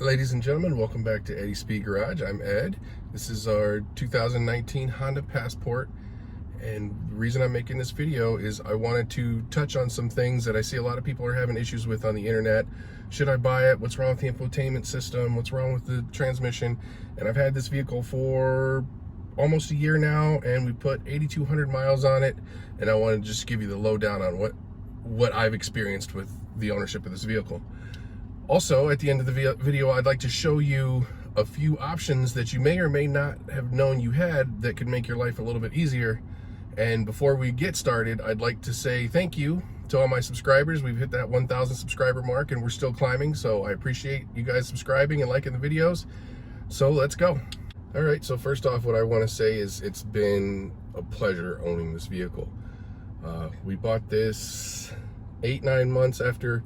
Ladies and gentlemen, welcome back to Eddie Speed Garage. I'm Ed. This is our 2019 Honda Passport, and the reason I'm making this video is I wanted to touch on some things that I see a lot of people are having issues with on the internet. Should I buy it? What's wrong with the infotainment system? What's wrong with the transmission? And I've had this vehicle for almost a year now, and we put 8,200 miles on it, and I want to just give you the lowdown on what I've experienced with the ownership of this vehicle. Also, at the end of the video, I'd like to show you a few options that you may or may not have known you had that could make your life a little bit easier. And before we get started, I'd like to say thank you to all my subscribers. We've hit that 1,000 subscriber mark and we're still climbing, so I appreciate you guys subscribing and liking the videos. So let's go. All right, so first off, what I want to say is it's been a pleasure owning this vehicle. We bought this 8-9 months after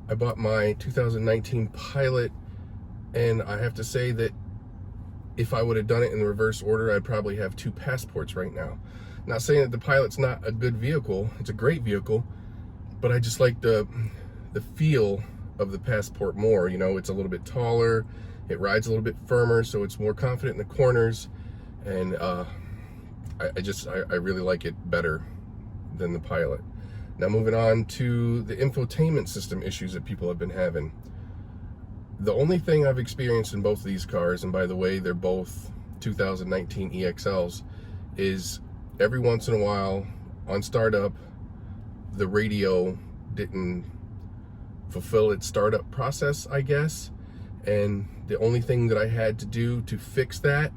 I bought my 2019 Pilot, and I have to say that if I would have done it in the reverse order, I'd probably have 2 Passports right now. Not saying that the Pilot's not a good vehicle, it's a great vehicle, but I just like the feel of the Passport more. You know, it's a little bit taller, it rides a little bit firmer, so it's more confident in the corners, and I really like it better than the Pilot. Now moving on to the infotainment system issues that people have been having. The only thing I've experienced in both of these cars, and by the way, they're both 2019 EXLs, is every once in a while on startup, the radio didn't fulfill its startup process, I guess. And the only thing that I had to do to fix that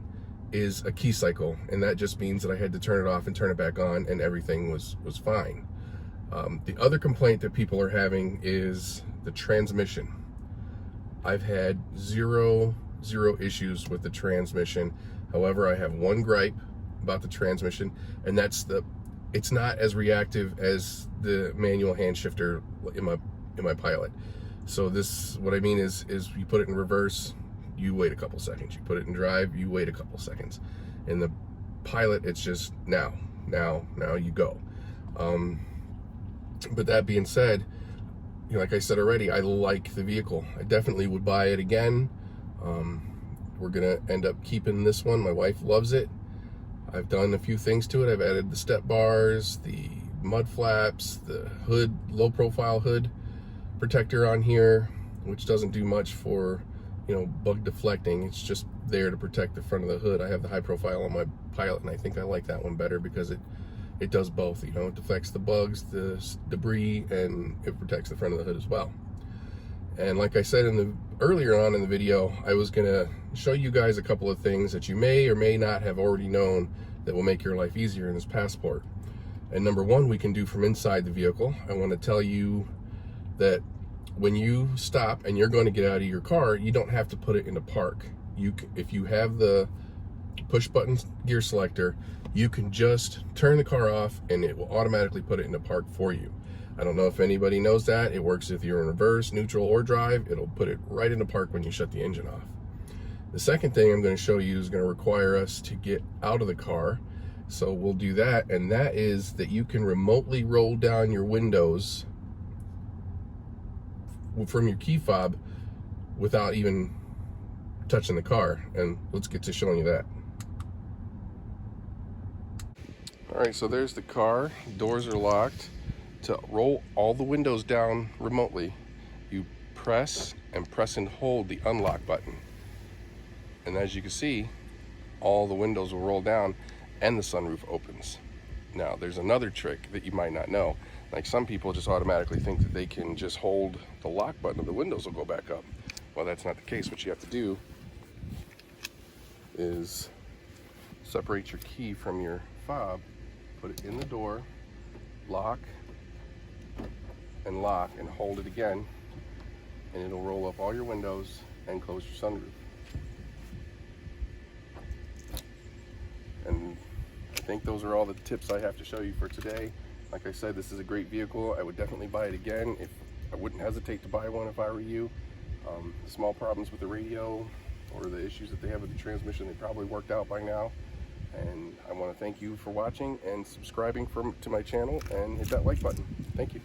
is a key cycle. And that just means that I had to turn it off and turn it back on, and everything was fine. The other complaint that people are having is the transmission. I've had zero issues with the transmission. However, I have one gripe about the transmission, and that's it's not as reactive as the manual hand shifter in my Pilot. So what I mean is you put it in reverse, you wait a couple seconds. You put it in drive, you wait a couple seconds. In the Pilot, it's just now you go. But that being said, you know, like I said already, I like the vehicle. I definitely would buy it again. We're gonna end up keeping this one. My wife loves it. I've done a few things to it. I've added the step bars, the mud flaps, the hood, low profile hood protector on here, which doesn't do much for, you know, bug deflecting. It's just there to protect the front of the hood. I have the high profile on my Pilot, and I think I like that one better because it does both. You know, it deflects the bugs, the debris, and it protects the front of the hood as well. And like I said earlier on in the video, I was gonna show you guys a couple of things that you may or may not have already known that will make your life easier in this Passport. And number one, we can do from inside the vehicle. I want to tell you that when you stop and you're going to get out of your car, you don't have to put it into park. If you have the push button gear selector, you can just turn the car off and it will automatically put it into park for you. I don't know if anybody knows that. It works if you're in reverse, neutral, or drive. It'll put it right into park when you shut the engine off. The second thing I'm going to show you is going to require us to get out of the car. So we'll do that, and that is that you can remotely roll down your windows from your key fob without even touching the car. And let's get to showing you that. All right, so there's the car. Doors are locked. To roll all the windows down remotely, you press and hold the unlock button. And as you can see, all the windows will roll down and the sunroof opens. Now, there's another trick that you might not know. Like, some people just automatically think that they can just hold the lock button and the windows will go back up. Well, that's not the case. What you have to do is separate your key from your fob, put it in the door, lock, and lock, and hold it again, and it'll roll up all your windows and close your sunroof. And I think those are all the tips I have to show you for today. Like I said, this is a great vehicle. I would definitely buy it again. I wouldn't hesitate to buy one if I were you. The small problems with the radio or the issues that they have with the transmission, they probably worked out by now. And I want to thank you for watching and subscribing to my channel, and hit that like button. Thank you.